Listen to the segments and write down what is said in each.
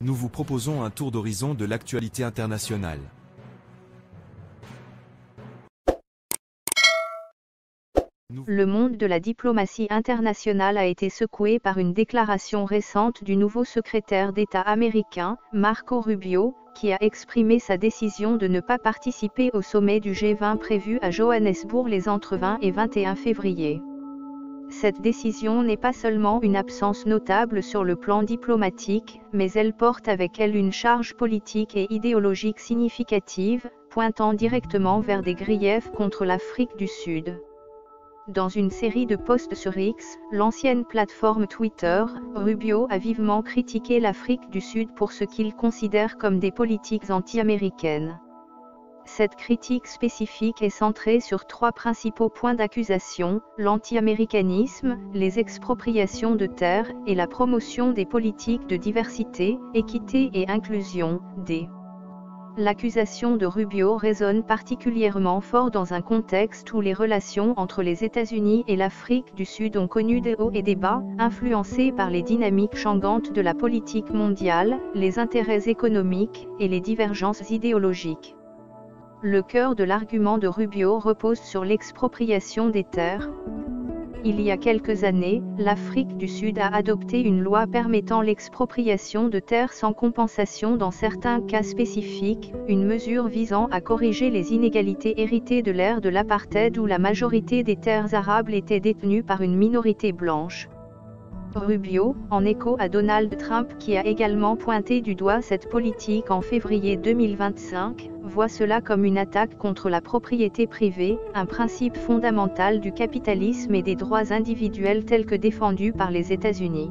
Nous vous proposons un tour d'horizon de l'actualité internationale. Le monde de la diplomatie internationale a été secoué par une déclaration récente du nouveau secrétaire d'État américain, Marco Rubio, qui a exprimé sa décision de ne pas participer au sommet du G20 prévu à Johannesburg entre 20 et 21 février. Cette décision n'est pas seulement une absence notable sur le plan diplomatique, mais elle porte avec elle une charge politique et idéologique significative, pointant directement vers des griefs contre l'Afrique du Sud. Dans une série de posts sur X, l'ancienne plateforme Twitter, Rubio a vivement critiqué l'Afrique du Sud pour ce qu'il considère comme des politiques anti-américaines. Cette critique spécifique est centrée sur trois principaux points d'accusation: l'anti-américanisme, les expropriations de terres et la promotion des politiques de diversité, équité et inclusion, L'accusation de Rubio résonne particulièrement fort dans un contexte où les relations entre les États-Unis et l'Afrique du Sud ont connu des hauts et des bas, influencées par les dynamiques changeantes de la politique mondiale, les intérêts économiques et les divergences idéologiques. Le cœur de l'argument de Rubio repose sur l'expropriation des terres. Il y a quelques années, l'Afrique du Sud a adopté une loi permettant l'expropriation de terres sans compensation dans certains cas spécifiques, une mesure visant à corriger les inégalités héritées de l'ère de l'apartheid où la majorité des terres arables étaient détenues par une minorité blanche. Rubio, en écho à Donald Trump qui a également pointé du doigt cette politique en février 2025, voit cela comme une attaque contre la propriété privée, un principe fondamental du capitalisme et des droits individuels tels que défendus par les États-Unis.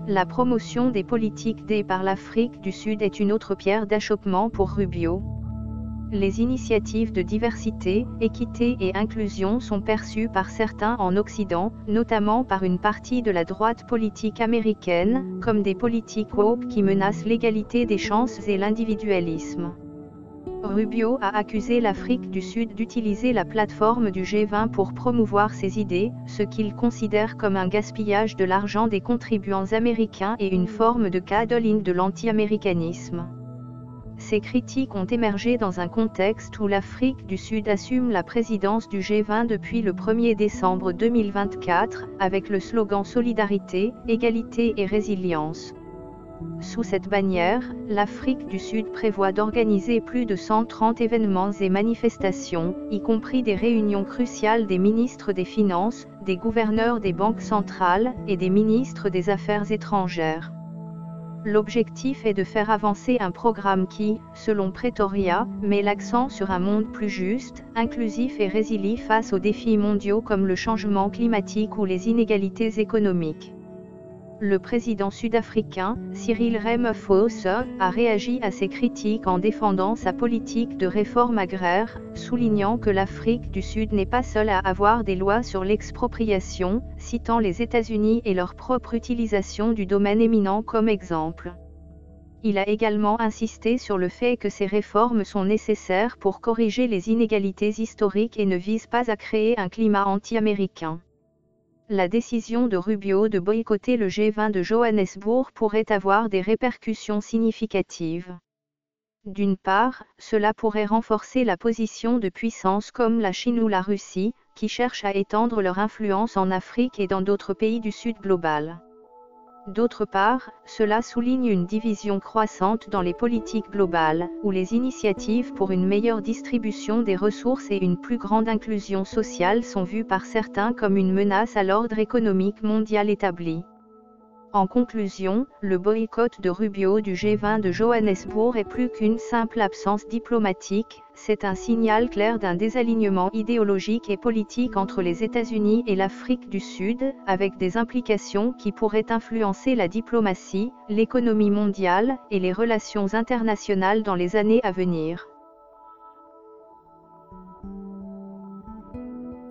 La promotion des politiques par l'Afrique du Sud est une autre pierre d'achoppement pour Rubio. Les initiatives de diversité, équité et inclusion sont perçues par certains en Occident, notamment par une partie de la droite politique américaine, comme des politiques woke qui menacent l'égalité des chances et l'individualisme. Rubio a accusé l'Afrique du Sud d'utiliser la plateforme du G20 pour promouvoir ses idées, ce qu'il considère comme un gaspillage de l'argent des contribuants américains et une forme de coddling de l'anti-américanisme. Ces critiques ont émergé dans un contexte où l'Afrique du Sud assume la présidence du G20 depuis le 1er décembre 2024, avec le slogan Solidarité, Égalité et Résilience. Sous cette bannière, l'Afrique du Sud prévoit d'organiser plus de 130 événements et manifestations, y compris des réunions cruciales des ministres des Finances, des gouverneurs des banques centrales et des ministres des Affaires étrangères. L'objectif est de faire avancer un programme qui, selon Pretoria, met l'accent sur un monde plus juste, inclusif et résilient face aux défis mondiaux comme le changement climatique ou les inégalités économiques. Le président sud-africain, Cyril Ramaphosa, a réagi à ces critiques en défendant sa politique de réforme agraire, soulignant que l'Afrique du Sud n'est pas seule à avoir des lois sur l'expropriation, citant les États-Unis et leur propre utilisation du domaine éminent comme exemple. Il a également insisté sur le fait que ces réformes sont nécessaires pour corriger les inégalités historiques et ne visent pas à créer un climat anti-américain. La décision de Rubio de boycotter le G20 de Johannesburg pourrait avoir des répercussions significatives. D'une part, cela pourrait renforcer la position de puissances comme la Chine ou la Russie, qui cherchent à étendre leur influence en Afrique et dans d'autres pays du Sud global. D'autre part, cela souligne une division croissante dans les politiques globales, où les initiatives pour une meilleure distribution des ressources et une plus grande inclusion sociale sont vues par certains comme une menace à l'ordre économique mondial établi. En conclusion, le boycott de Rubio du G20 de Johannesburg est plus qu'une simple absence diplomatique, c'est un signal clair d'un désalignement idéologique et politique entre les États-Unis et l'Afrique du Sud, avec des implications qui pourraient influencer la diplomatie, l'économie mondiale et les relations internationales dans les années à venir.